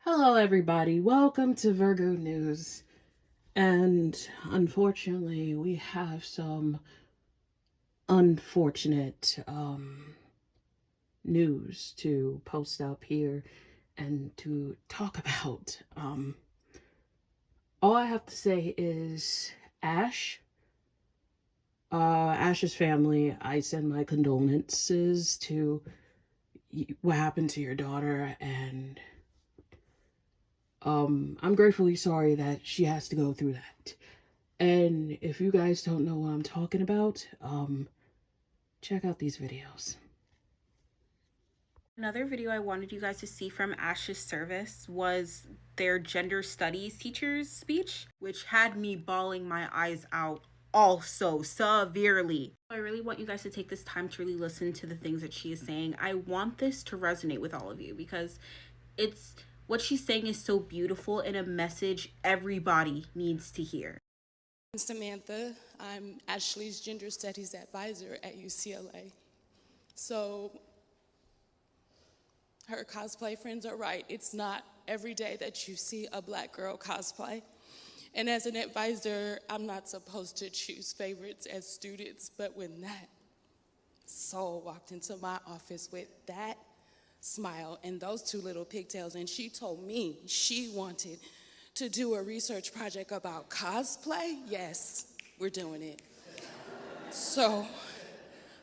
Hello, everybody. Welcome to Virgo News. And unfortunately, we have some unfortunate news to post up here and to talk about. All I have to say is Ash, Ash's family, I send my condolences to what happened to your daughter, and I'm gratefully sorry that she has to go through that. And if you guys don't know what I'm talking about, check out these videos. Another video I wanted you guys to see from Ash's service was their gender studies teacher's speech, which had me bawling my eyes out also severely. I really want you guys to take this time to really listen to the things that she is saying. I want this to resonate with all of you because it's what she's saying is so beautiful and a message everybody needs to hear. I'm Samantha. I'm Ashley's gender studies advisor at UCLA. So her cosplay friends are right. It's not every day that you see a Black girl cosplay. And as an advisor, I'm not supposed to choose favorites as students, but when that soul walked into my office with that smile and those two little pigtails, and she told me she wanted to do a research project about cosplay, yes, we're doing it. So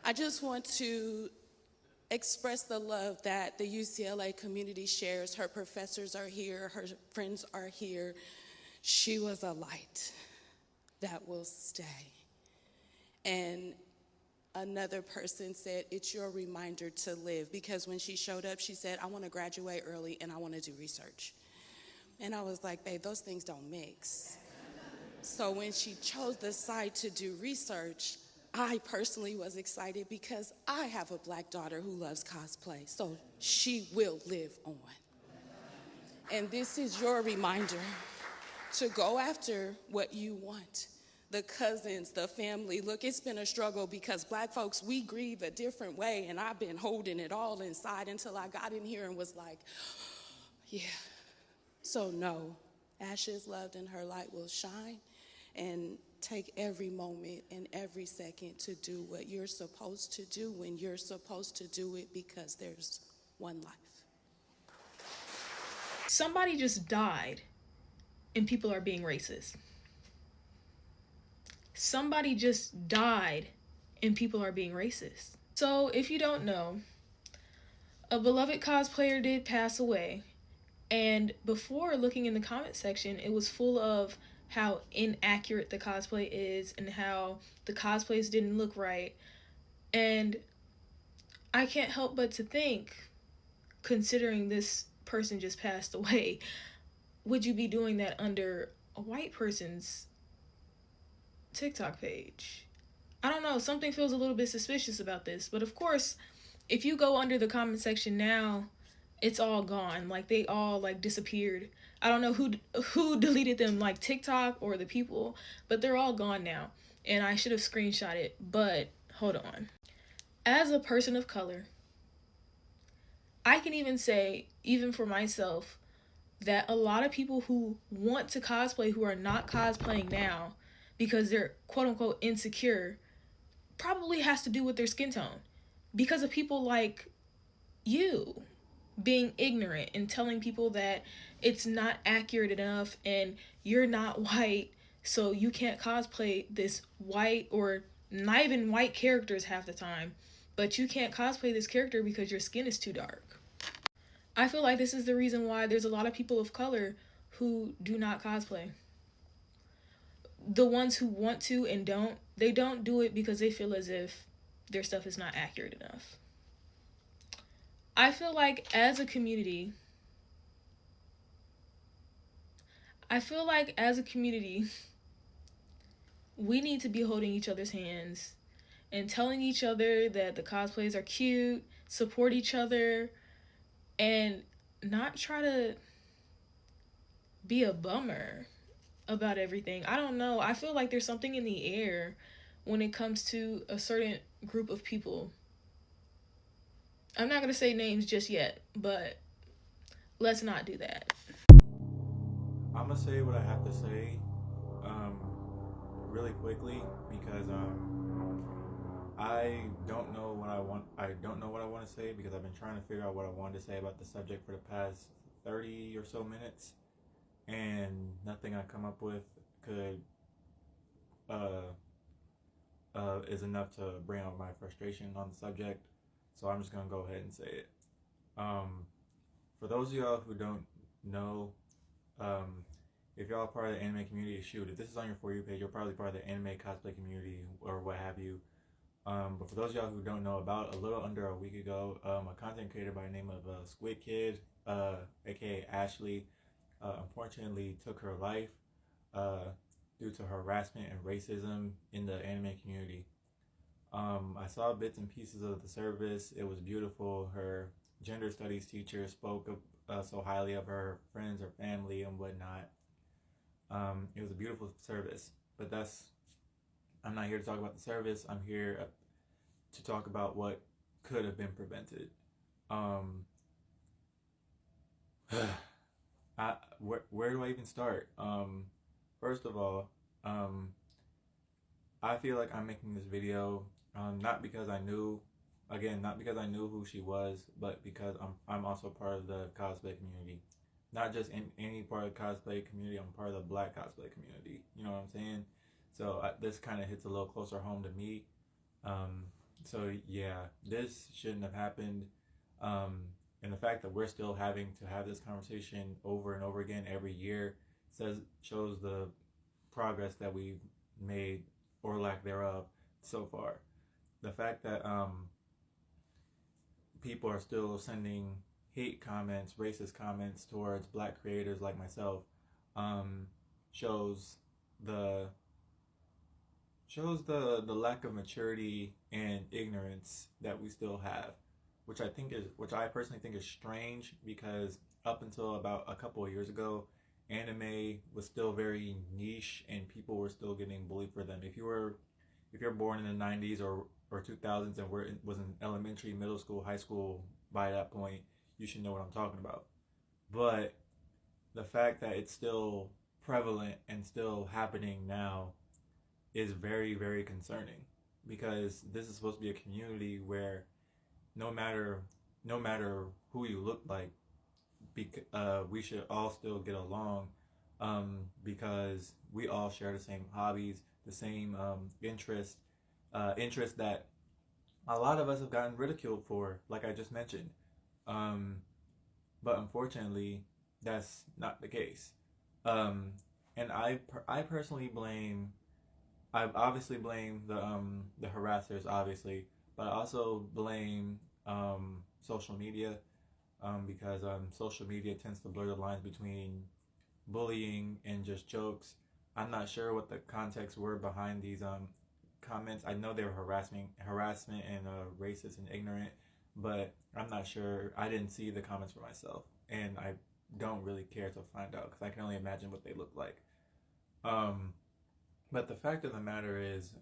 I just want to express the love that the UCLA community shares. Her professors are here, her friends are here. She was a light that will stay. And another person said, it's your reminder to live, because when she showed up, she said, I want to graduate early and I want to do research. And I was like, babe, those things don't mix. So when she chose the side to do research, I personally was excited because I have a Black daughter who loves cosplay, so she will live on. And this is your reminder to go after what you want. The cousins, the family. Look, it's been a struggle because Black folks, we grieve a different way, and I've been holding it all inside until I got in here and was like, yeah. So no, Ash is loved and her light will shine, and take every moment and every second to do what you're supposed to do when you're supposed to do it, because there's one life. Somebody just died and people are being racist. Somebody just died and people are being racist. So if you don't know, a beloved cosplayer did pass away. And before looking in the comment section, it was full of how inaccurate the cosplay is and how the cosplays didn't look right. And I can't help but to think, considering this person just passed away, would you be doing that under a white person's TikTok page? I don't know, something feels a little bit suspicious about this. But of course, if you go under the comment section now, it's all gone. Like, they all like disappeared. I don't know who deleted them, like TikTok or the people, but they're all gone now. And I should have screenshot it, but hold on. As a person of color, I can even say, even for myself, that a lot of people who want to cosplay, who are not cosplaying now because they're quote unquote insecure, probably has to do with their skin tone. Because of people like you being ignorant and telling people that it's not accurate enough and you're not white, so you can't cosplay this white, or not even white characters half the time, but you can't cosplay this character because your skin is too dark. I feel like this is the reason why there's a lot of people of color who do not cosplay. The ones who want to and don't, they don't do it because they feel as if their stuff is not accurate enough. I feel like as a community, we need to be holding each other's hands and telling each other that the cosplays are cute, support each other, and not try to be a bummer about everything. I don't know. I feel like there's something in the air when it comes to a certain group of people. I'm not going to say names just yet, but let's not do that. I'm gonna say what I have to say, really quickly because I don't know what I want. I don't know what I want to say because I've been trying to figure out what I wanted to say about the subject for the past 30 or so minutes, and nothing I come up with could uh, is enough to bring out my frustration on the subject. So I'm just gonna go ahead and say it. Um, for those of y'all who don't know, um, if y'all are part of the anime community, shoot, if this is on your For You page, you're probably part of the anime cosplay community or what have you. But for those of y'all who don't know, about a little under a week ago, a content creator by the name of Squid Kid, aka Ashley, unfortunately took her life due to harassment and racism in the anime community. I saw bits and pieces of the service. It was beautiful. Her gender studies teacher spoke so highly of her friends, her family, and whatnot. It was a beautiful service, but I'm not here to talk about the service. I'm here to talk about what could have been prevented. Where do I even start? First of all, I feel like I'm making this video not because I knew, not because I knew who she was, but because I'm also part of the cosplay community. Not just in any part of the cosplay community, I'm part of the Black cosplay community. You know what I'm saying? So this kind of hits a little closer home to me. So yeah, this shouldn't have happened. And the fact that we're still having to have this conversation over and over again every year shows the progress that we've made, or lack thereof, so far. The fact that people are still sending hate comments, racist comments towards Black creators like myself, shows the lack of maturity and ignorance that we still have, which I personally think is strange, because up until about a couple of years ago, anime was still very niche and people were still getting bullied for them. If you're born in the 90s or 2000s and was in elementary, middle school, high school by that point, you should know what I'm talking about. But the fact that it's still prevalent and still happening now is very, very concerning, because this is supposed to be a community where no matter who you look like, we should all still get along, because we all share the same hobbies, the same interests that a lot of us have gotten ridiculed for, like I just mentioned. But unfortunately, that's not the case. And I personally blame. I obviously blame the harassers, obviously, but I also blame social media, because social media tends to blur the lines between bullying and just jokes. I'm not sure what the context were behind these comments. I know they were harassment and racist and ignorant, but I'm not sure. I didn't see the comments for myself, and I don't really care to find out because I can only imagine what they look like. But the fact of the matter is,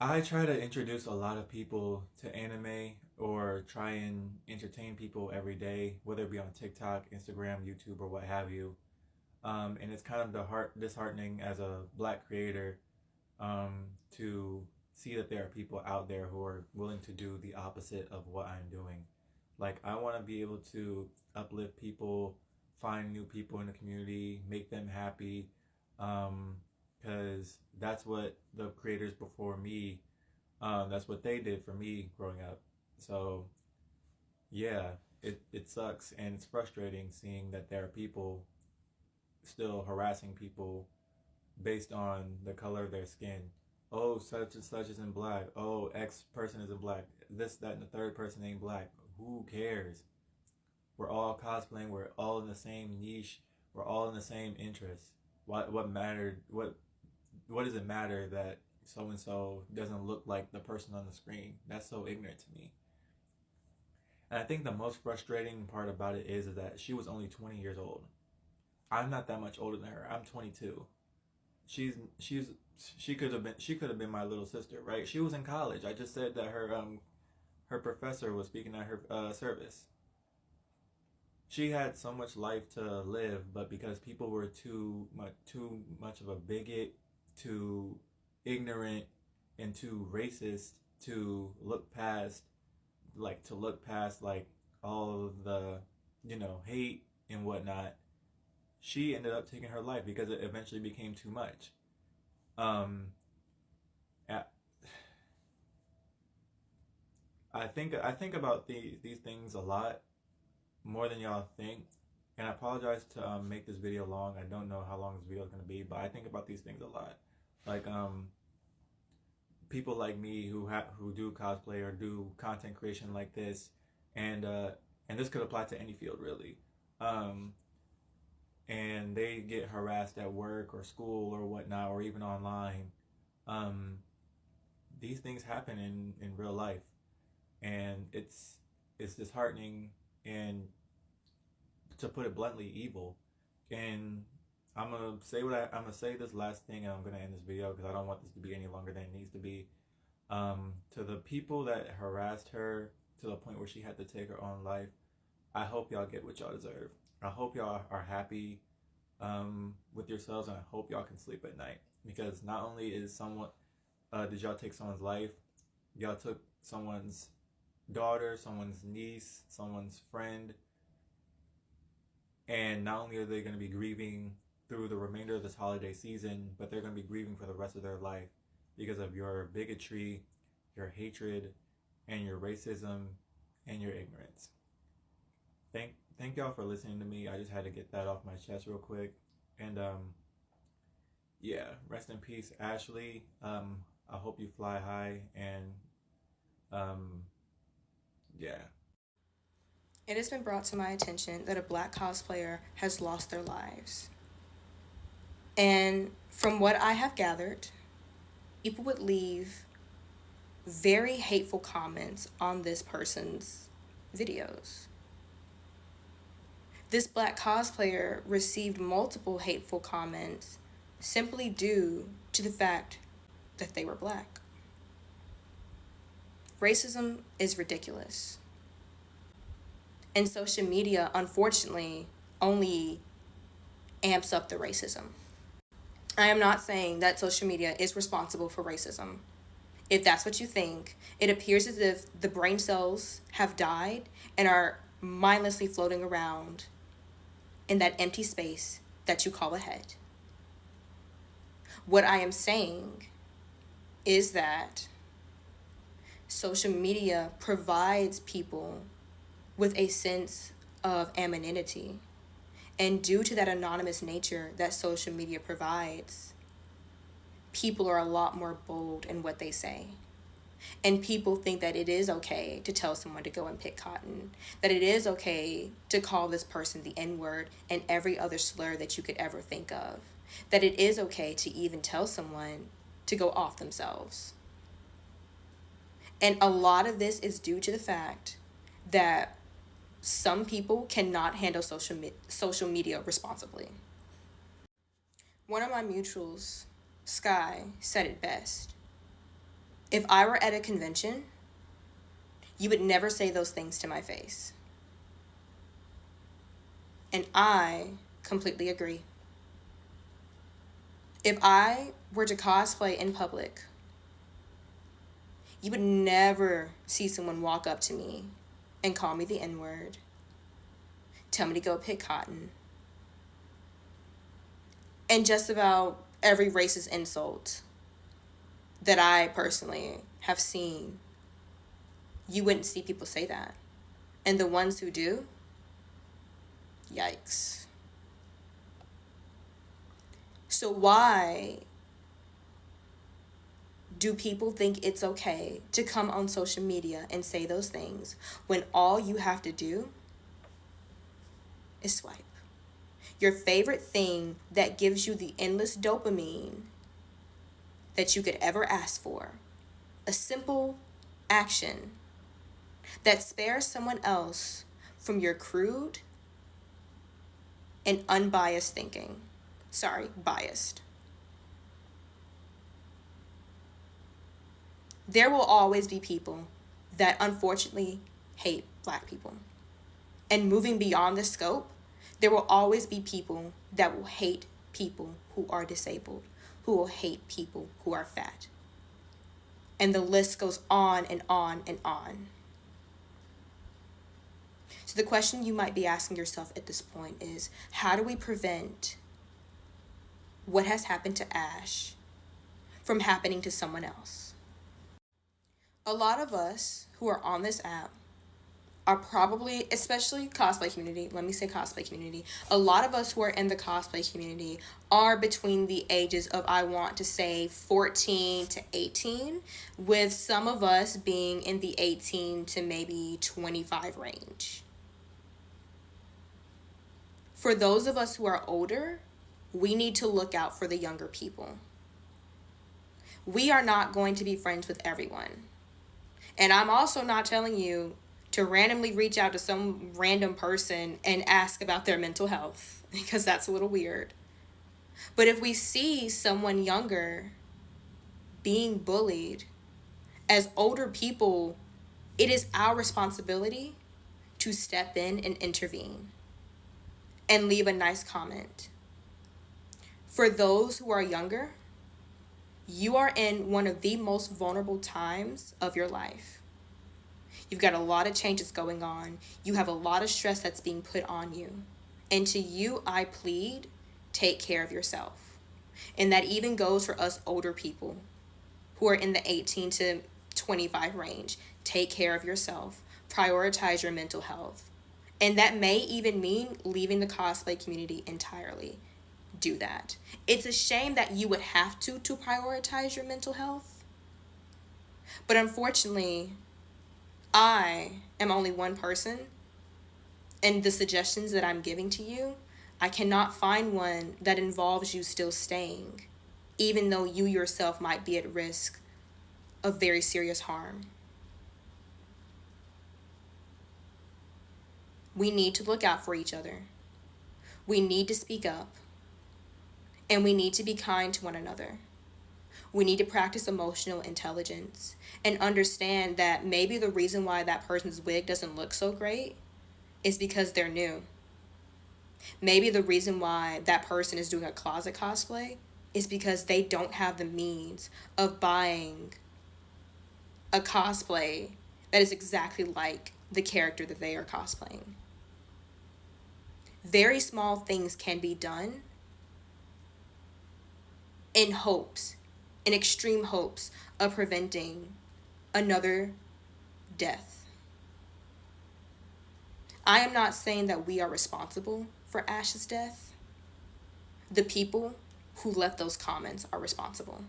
I try to introduce a lot of people to anime, or try and entertain people every day, whether it be on TikTok, Instagram, YouTube, or what have you. And it's kind of disheartening as a Black creator to see that there are people out there who are willing to do the opposite of what I'm doing. Like, I want to be able to uplift people, find new people in the community, make them happy, because that's what the creators before me, that's what they did for me growing up. So yeah, it sucks, and it's frustrating seeing that there are people still harassing people based on the color of their skin. Oh, such and such isn't Black. Oh, X person isn't Black. This, that, and the third person ain't Black. Who cares? We're all cosplaying. We're all in the same niche. We're all in the same interests. What mattered? What does it matter that so and so doesn't look like the person on the screen? That's so ignorant to me. And I think the most frustrating part about it is that she was only 20 years old. I'm not that much older than her. I'm 22. She could have been my little sister, right? She was in college. I just said that her professor was speaking at her service. she had so much life to live, but because people were too much of a bigot, too ignorant, and too racist to look past, like all of the, hate and whatnot, she ended up taking her life because it eventually became too much. Um, I think about these things a lot, more than y'all think. And I apologize to make this video long. I don't know how long this video is gonna be, but I think about these things a lot. Like people like me who do cosplay or do content creation like this, and this could apply to any field really. Um, and they get harassed at work or school or whatnot, or even online. Um, these things happen in real life, and it's disheartening and, to put it bluntly, evil. And I'm gonna say this last thing, and I'm gonna end this video because I don't want this to be any longer than it needs to be. To the people that harassed her to the point where she had to take her own life, I hope y'all get what y'all deserve. I hope y'all are happy with yourselves, and I hope y'all can sleep at night, because not only did y'all take someone's life, y'all took someone's daughter, someone's niece, someone's friend, and not only are they going to be grieving through the remainder of this holiday season, but they're going to be grieving for the rest of their life because of your bigotry, your hatred, and your racism, and your ignorance. Thank y'all for listening to me. I just had to get that off my chest real quick. And yeah, rest in peace, Ashley. I hope you fly high, and yeah. It has been brought to my attention that a Black cosplayer has lost their lives. And from what I have gathered, people would leave very hateful comments on this person's videos. This Black cosplayer received multiple hateful comments simply due to the fact that they were Black. Racism is ridiculous. And social media, unfortunately, only amps up the racism. I am not saying that social media is responsible for racism. If that's what you think, it appears as if the brain cells have died and are mindlessly floating around in that empty space that you call a head. What I am saying is that social media provides people with a sense of anonymity. And due to that anonymous nature that social media provides, people are a lot more bold in what they say. And people think that it is okay to tell someone to go and pick cotton, that it is okay to call this person the N-word and every other slur that you could ever think of, that it is okay to even tell someone to go off themselves. And a lot of this is due to the fact that some people cannot handle social media responsibly. One of my mutuals, Sky, said it best. If I were at a convention, you would never say those things to my face. And I completely agree. If I were to cosplay in public, you would never see someone walk up to me and call me the N-word, tell me to go pick cotton, and just about every racist insult that I personally have seen. You wouldn't see people say that. And the ones who do, yikes. So why do people think it's okay to come on social media and say those things when all you have to do is swipe? Your favorite thing that gives you the endless dopamine that you could ever ask for. A simple action that spares someone else from your crude and unbiased thinking. Sorry, biased. There will always be people that unfortunately hate Black people. and moving beyond the scope, there will always be people that will hate people who are disabled, who will hate people who are fat. And the list goes on and on and on. So the question you might be asking yourself at this point is, how do we prevent what has happened to Ash from happening to someone else? A lot of us who are on this app are probably, especially cosplay community, let me say cosplay community, a lot of us who are in the cosplay community are between the ages of, I want to say, 14 to 18, with some of us being in the 18 to maybe 25 range. For those of us who are older, we need to look out for the younger people. We are not going to be friends with everyone. And I'm also not telling you to randomly reach out to some random person and ask about their mental health, because that's a little weird. But if we see someone younger being bullied, as older people, it is our responsibility to step in and intervene and leave a nice comment. For those who are younger, you are in one of the most vulnerable times of your life. You've got a lot of changes going on. You have a lot of stress that's being put on you. And to you, I plead, take care of yourself. And that even goes for us older people who are in the 18 to 25 range. Take care of yourself. Prioritize your mental health. And that may even mean leaving the cosplay community entirely. Do that. It's a shame that you would have to prioritize your mental health. But unfortunately, I am only one person, and the suggestions that I'm giving to you, I cannot find one that involves you still staying, even though you yourself might be at risk of very serious harm. We need to look out for each other. We need to speak up. And we need to be kind to one another. We need to practice emotional intelligence and understand that maybe the reason why that person's wig doesn't look so great is because they're new. Maybe the reason why that person is doing a closet cosplay is because they don't have the means of buying a cosplay that is exactly like the character that they are cosplaying. Very small things can be done in hopes, in extreme hopes of preventing another death. I am not saying that we are responsible for Ash's death. The people who left those comments are responsible.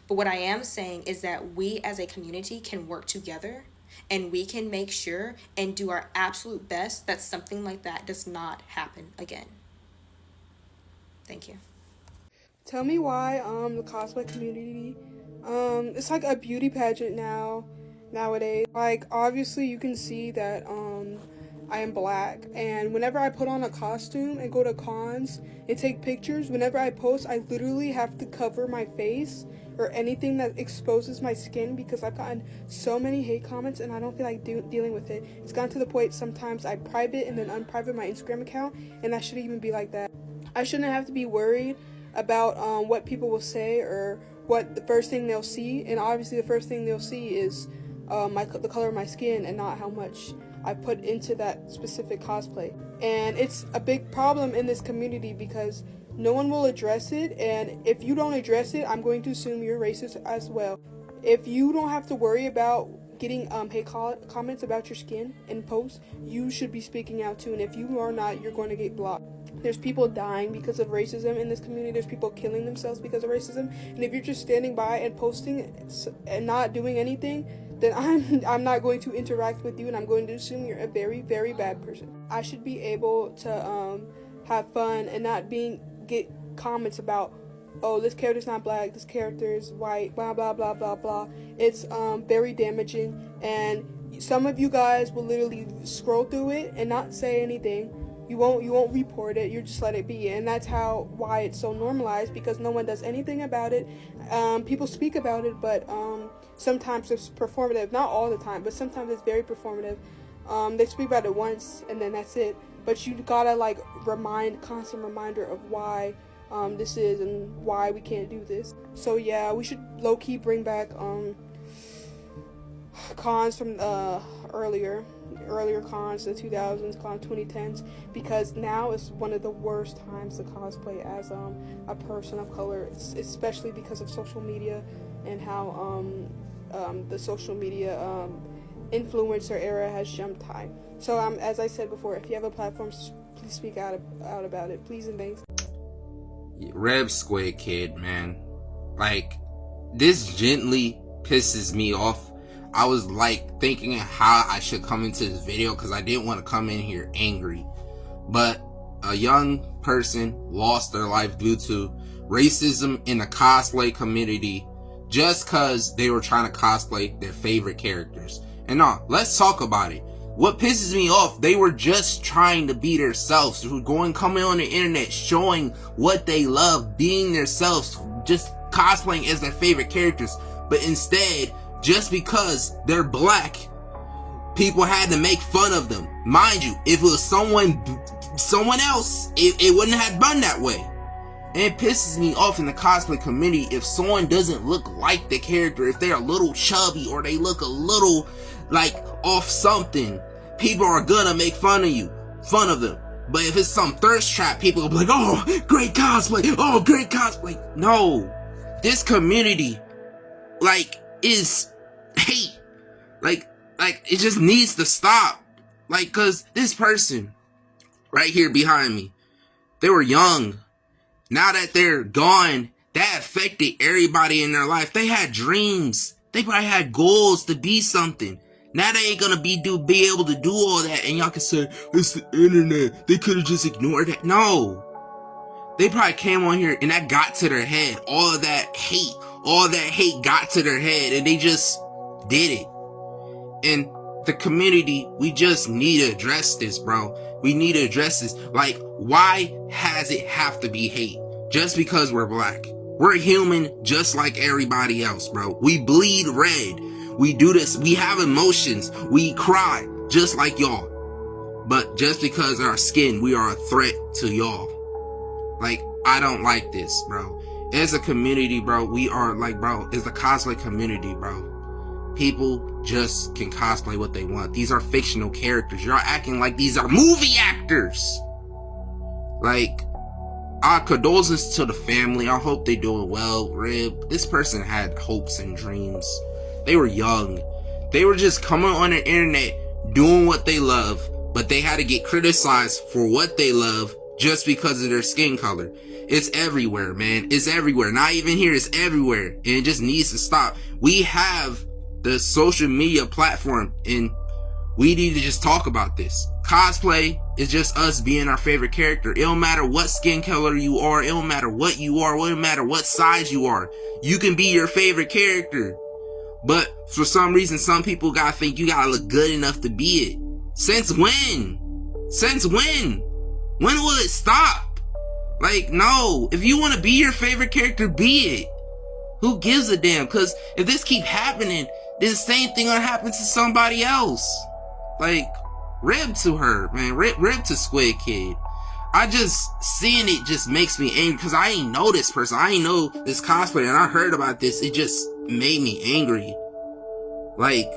But what I am saying is that we as a community can work together, and we can make sure and do our absolute best that something like that does not happen again. Thank you. Tell me why the cosplay community, it's like a beauty pageant nowadays. Like, obviously you can see that I am black, and whenever I put on a costume and go to cons and take pictures, whenever I post, I literally have to cover my face or anything that exposes my skin, because I've gotten so many hate comments and I don't feel like dealing with it. It's gotten to the point sometimes I private and then unprivate my Instagram account, and that shouldn't even be like that. I shouldn't have to be worried about what people will say or what the first thing they'll see, and obviously the first thing they'll see is the color of my skin and not how much I put into that specific cosplay. And it's a big problem in this community because no one will address it, and if you don't address it, I'm going to assume you're racist as well. If you don't have to worry about getting hate comments about your skin in posts, you should be speaking out too, and if you are not, you're going to get blocked. There's people dying because of racism in this community. There's people killing themselves because of racism. And if you're just standing by and posting and not doing anything, then I'm not going to interact with you, and I'm going to assume you're a very, very bad person. I should be able to have fun and not get comments about, oh, this character's not black, this character is white, blah, blah, blah, blah, blah. It's very damaging, and some of you guys will literally scroll through it and not say anything. You won't report it, you just let it be, and that's why it's so normalized, because no one does anything about it. People speak about it, but sometimes it's performative, not all the time, but sometimes it's very performative. They speak about it once and then that's it. But you gotta like constant reminder of why this is and why we can't do this. So yeah, we should low-key bring back cons from earlier cons, the 2000s, 2010s, because now is one of the worst times to cosplay as a person of color, especially because of social media and how the social media influencer era has jumped high. So as I said before, if you have a platform, please speak out about it, please and thanks. Reb Squid Kid, man, like, this gently pisses me off. I was like thinking how I should come into this video because I didn't want to come in here angry, but a young person lost their life due to racism in the cosplay community just because they were trying to cosplay their favorite characters. And no, let's talk about it. What pisses me off, they were just trying to be themselves, coming on the internet, showing what they love, being themselves, just cosplaying as their favorite characters. But instead, just because they're black, people had to make fun of them. Mind you, if it was someone else, it wouldn't have done that way. And it pisses me off in the cosplay community if someone doesn't look like the character, if they're a little chubby or they look a little like off something, people are gonna make fun of them. But if it's some thirst trap, people will be like, oh, great cosplay, oh, great cosplay. No, this community, like, is hate. Like it just needs to stop. Like, cause this person right here behind me, they were young. Now that they're gone, that affected everybody in their life. They had dreams. They probably had goals to be something. Now they ain't gonna be able to do all that, and y'all can say, it's the internet, they could have just ignored that. No. They probably came on here and that got to their head. All that hate got to their head and they just did it. And the community, we just need to address this, bro. We need to address this. Like, why has it have to be hate? Just because we're black. We're human just like everybody else, bro. We bleed red. We do this. We have emotions. We cry just like y'all. But just because of our skin, we are a threat to y'all. Like, I don't like this, bro. As a community, bro, we are like, bro, as the cosplay community, bro, people just can cosplay what they want. These are fictional characters. You're acting like these are movie actors. Like, our condolences to the family. I hope they doing well. Rib, this person had hopes and dreams. They were young. They were just coming on the internet doing what they love, but they had to get criticized for what they love just because of their skin color. It's everywhere, man. It's everywhere. Not even here. It's everywhere. And it just needs to stop. We have the social media platform and we need to just talk about this. Cosplay is just us being our favorite character. It don't matter what skin color you are. It don't matter what you are. It don't matter what size you are. You can be your favorite character. But for some reason, some people gotta think you gotta look good enough to be it. Since when? Since when? When will it stop? Like, no. If you want to be your favorite character, be it. Who gives a damn? Because if this keep happening, then the same thing will happen to somebody else. Like, rib to her, man. Rib to Squid Kid. I just, seeing it just makes me angry because I ain't know this person. I ain't know this cosplayer and I heard about this. It just made me angry. Like,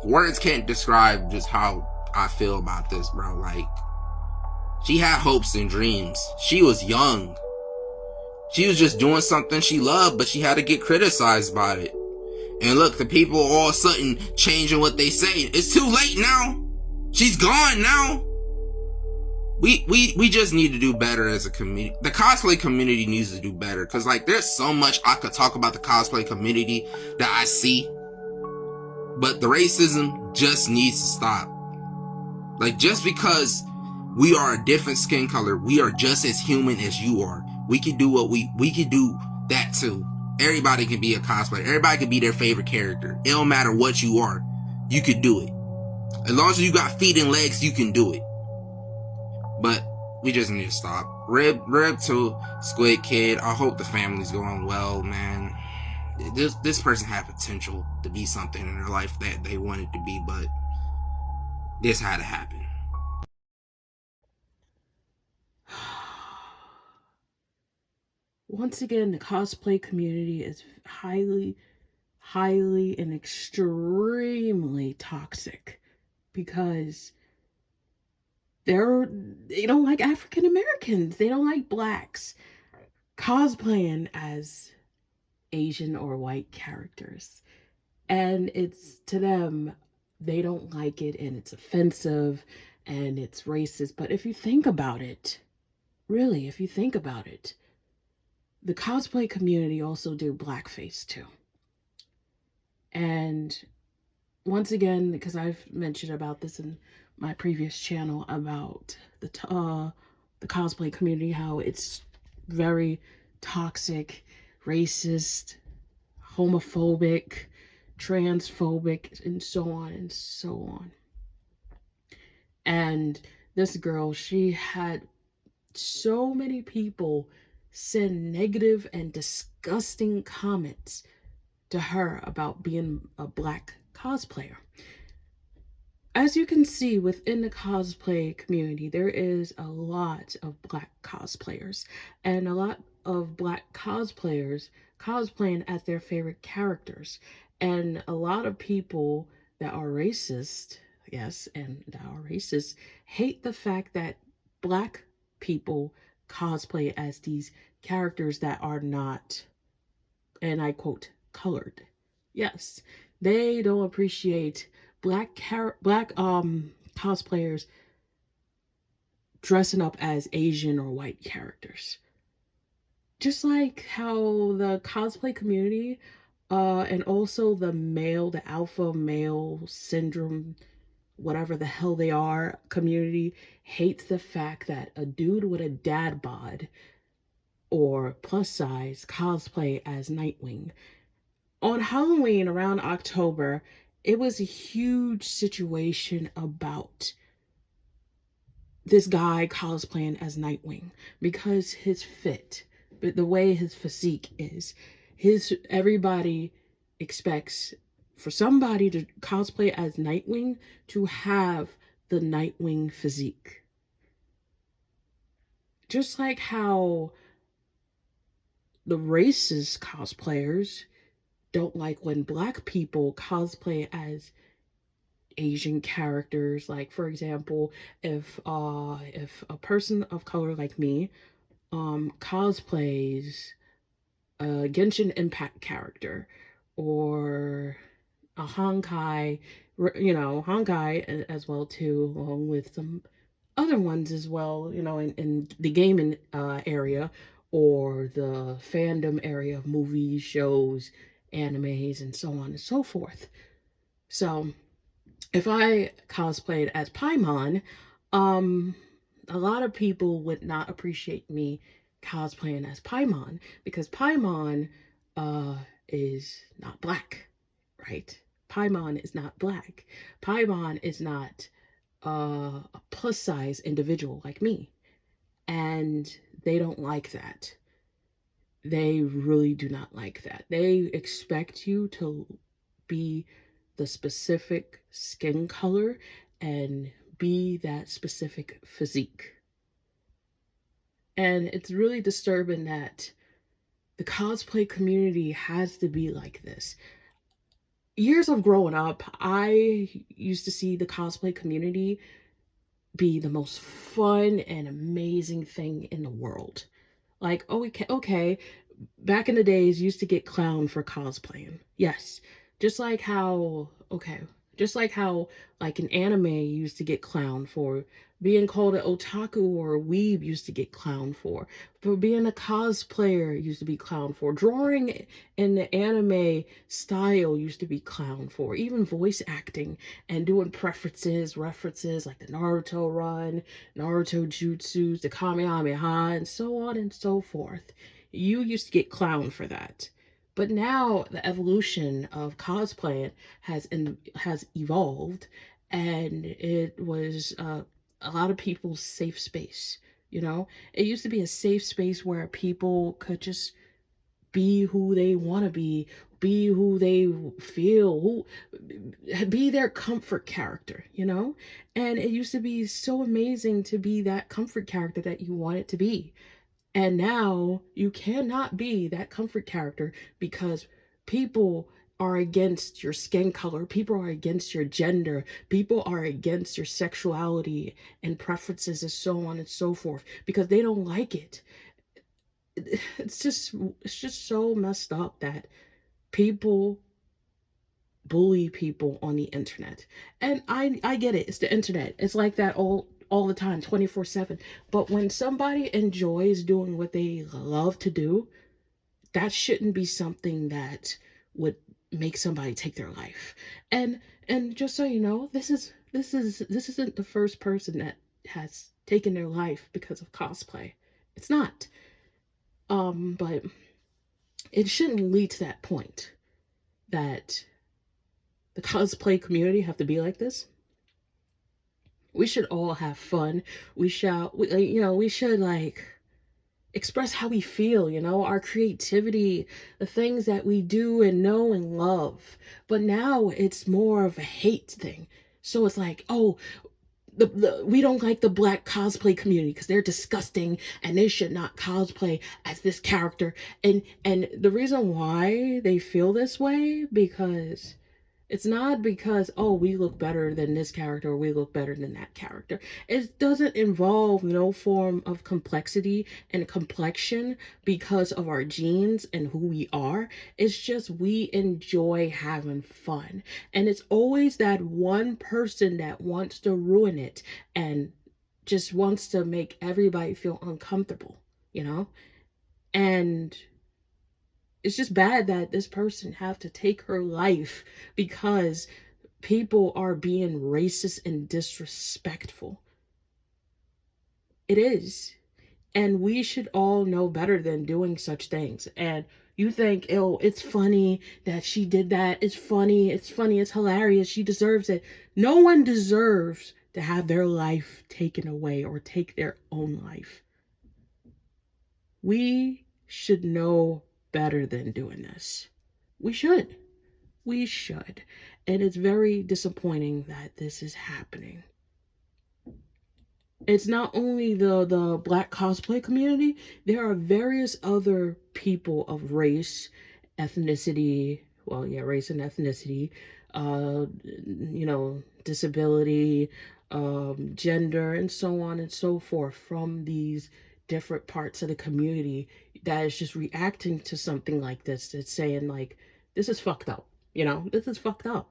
words can't describe just how I feel about this, bro. Like, she had hopes and dreams. She was young. She was just doing something she loved, but she had to get criticized about it. And look, the people all of a sudden changing what they say. It's too late now. She's gone now. We just need to do better as a community. The cosplay community needs to do better. Cause like, there's so much I could talk about the cosplay community that I see. But the racism just needs to stop. Like, just because we are a different skin color, we are just as human as you are. We can do what we can do that too. Everybody can be a cosplayer. Everybody can be their favorite character. It don't matter what you are. You can do it. As long as you got feet and legs, you can do it. But we just need to stop. Rib to Squid Kid. I hope the family's going well, man. This person had potential to be something in their life that they wanted to be, but this had to happen. Once again, the cosplay community is highly, and extremely toxic because they don't like African Americans. They don't like blacks cosplaying as Asian or white characters. And it's, to them, they don't like it and it's offensive and it's racist. But if you think about it, really, if you think about it, the cosplay community also do blackface too. And once again, because I've mentioned about this in my previous channel about the cosplay community, how it's very toxic, racist, homophobic, transphobic, and so on and so on. And this girl, she had so many people send negative and disgusting comments to her about being a black cosplayer. As you can see within the cosplay community, there is a lot of black cosplayers and a lot of black cosplayers cosplaying as their favorite characters. And a lot of people that are racist, yes, and that are racist, hate the fact that black people cosplay as these characters that are not, and I quote, colored. Yes, they don't appreciate black cosplayers dressing up as Asian or white characters. Just like how the cosplay community and also the alpha male syndrome, whatever the hell they are, community hates the fact that a dude with a dad bod or plus size cosplay as Nightwing. On Halloween around October, it was a huge situation about this guy cosplaying as Nightwing because his fit, but the way his physique is, everybody expects for somebody to cosplay as Nightwing to have the Nightwing physique. Just like how the racist cosplayers don't like when black people cosplay as Asian characters. Like, for example, if a person of color like me cosplays a Genshin Impact character or a Honkai, Honkai as well too, along with some other ones as well, in the gaming area or the fandom area of movies, shows, animes, and so on and so forth. So if I cosplayed as Paimon, a lot of people would not appreciate me cosplaying as Paimon because Paimon is not black, right? Paimon is not black. Paimon is not a plus size individual like me. And they don't like that. They really do not like that. They expect you to be the specific skin color and be that specific physique. And it's really disturbing that the cosplay community has to be like this. Years of growing up, I used to see the cosplay community be the most fun and amazing thing in the world. Like, okay, back in the days, you used to get clowned for cosplaying. Yes, just like how like in anime you used to get clowned for being called an otaku or a weeb, used to get clowned for being a cosplayer, used to be clowned for drawing in the anime style, used to be clowned for even voice acting and doing references like the Naruto run, Naruto jutsus, the Kamehameha, and so on and so forth. You used to get clowned for that. But now the evolution of cosplaying has evolved, and it was a lot of people's safe space. It used to be a safe space where people could just be who they want to be, be who they feel, who be their comfort character, you know? And it used to be so amazing to be that comfort character that you wanted to be. And now you cannot be that comfort character because people are against your skin color, people are against your gender, people are against your sexuality and preferences and so on and so forth because they don't like it. It's just so messed up that people bully people on the internet. And I get it. It's the internet. It's like that all the time, 24/7. But when somebody enjoys doing what they love to do, that shouldn't be something that would make somebody take their life. And just so you know, this isn't the first person that has taken their life because of cosplay. It's not. But it shouldn't lead to that point that the cosplay community have to be like this. We should all have fun. We should like express how we feel, our creativity, the things that we do and know and love. But now it's more of a hate thing. So it's like, oh, we don't like the black cosplay community because they're disgusting and they should not cosplay as this character. And the reason why they feel this way, because it's not because, oh, we look better than this character or we look better than that character. It doesn't involve no form of complexity and complexion because of our genes and who we are. It's just we enjoy having fun. And it's always that one person that wants to ruin it and just wants to make everybody feel uncomfortable, And it's just bad that this person have to take her life because people are being racist and disrespectful. It is. And we should all know better than doing such things. And you think, oh, it's funny that she did that. It's funny, it's hilarious. She deserves it. No one deserves to have their life taken away or take their own life. We should know better than doing this. We should. And it's very disappointing that this is happening. It's not only the black cosplay community, there are various other people of race, ethnicity, race and ethnicity, disability, gender, and so on and so forth from these different parts of the community that is just reacting to something like this. It's saying like, this is fucked up. This is fucked up.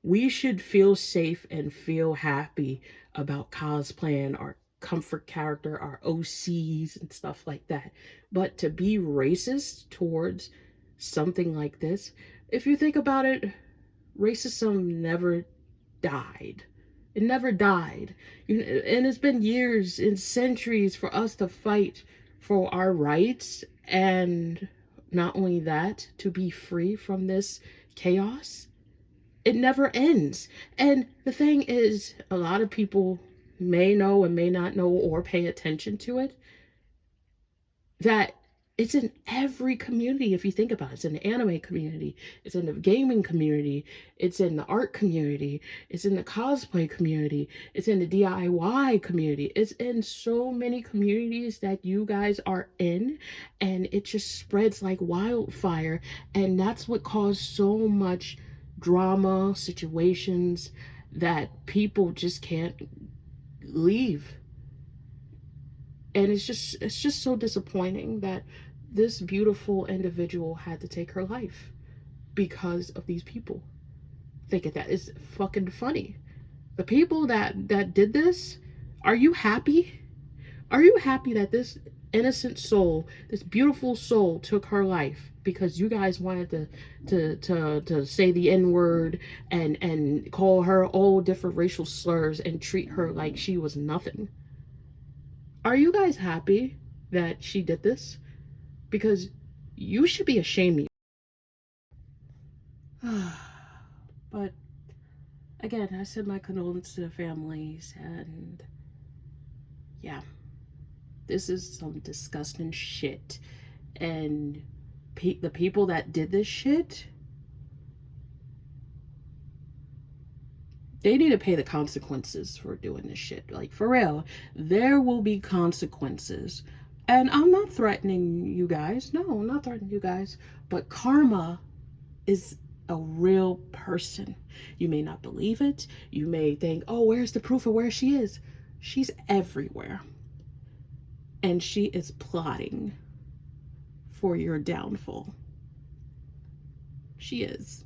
We should feel safe and feel happy about cosplaying our comfort character, our OCs and stuff like that. But to be racist towards something like this, if you think about it, racism never died. It never died. And it's been years and centuries for us to fight for our rights. And not only that, to be free from this chaos. It never ends. And the thing is, a lot of people may know and may not know or pay attention to it, that it's in every community. If you think about it, it's in the anime community, it's in the gaming community, it's in the art community, it's in the cosplay community, it's in the DIY community. It's in so many communities that you guys are in, and it just spreads like wildfire. And that's what caused so much drama, situations that people just can't leave. And it's just so disappointing that this beautiful individual had to take her life because of these people. Think of that. It's fucking funny. The people that did this, are you happy? Are you happy that this innocent soul, this beautiful soul, took her life because you guys wanted to say the N-word and call her all different racial slurs and treat her like she was nothing? Are you guys happy that she did this? Because you should be ashamed. But again, I send my condolences to the families, and yeah, this is some disgusting shit. And the people that did this shit, they need to pay the consequences for doing this shit. Like, for real, there will be consequences. And I'm not threatening you guys. No, I'm not threatening you guys. But karma is a real person. You may not believe it. You may think, oh, where's the proof of where she is? She's everywhere. And she is plotting for your downfall. She is.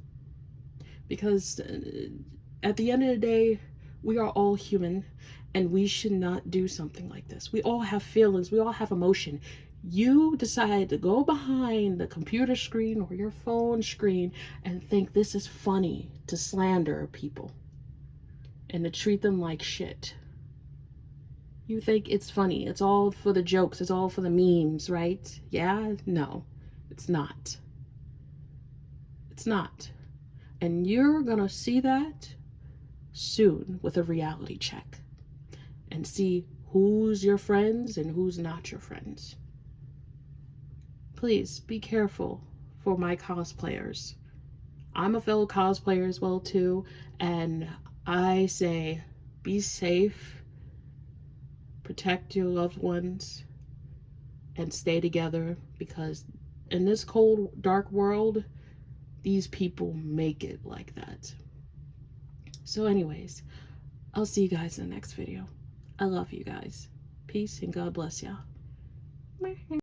Because at the end of the day, we are all human, and we should not do something like this. We all have feelings. We all have emotion. You decide to go behind the computer screen or your phone screen and think this is funny to slander people and to treat them like shit. You think it's funny. It's all for the jokes. It's all for the memes, right? Yeah? No, it's not. It's not. And you're gonna see that soon with a reality check and see who's your friends and who's not your friends. Please be careful for my cosplayers. I'm a fellow cosplayer as well too, and I say be safe, protect your loved ones, and stay together, because in this cold, dark world, these people make it like that. So anyways, I'll see you guys in the next video. I love you guys. Peace and God bless y'all.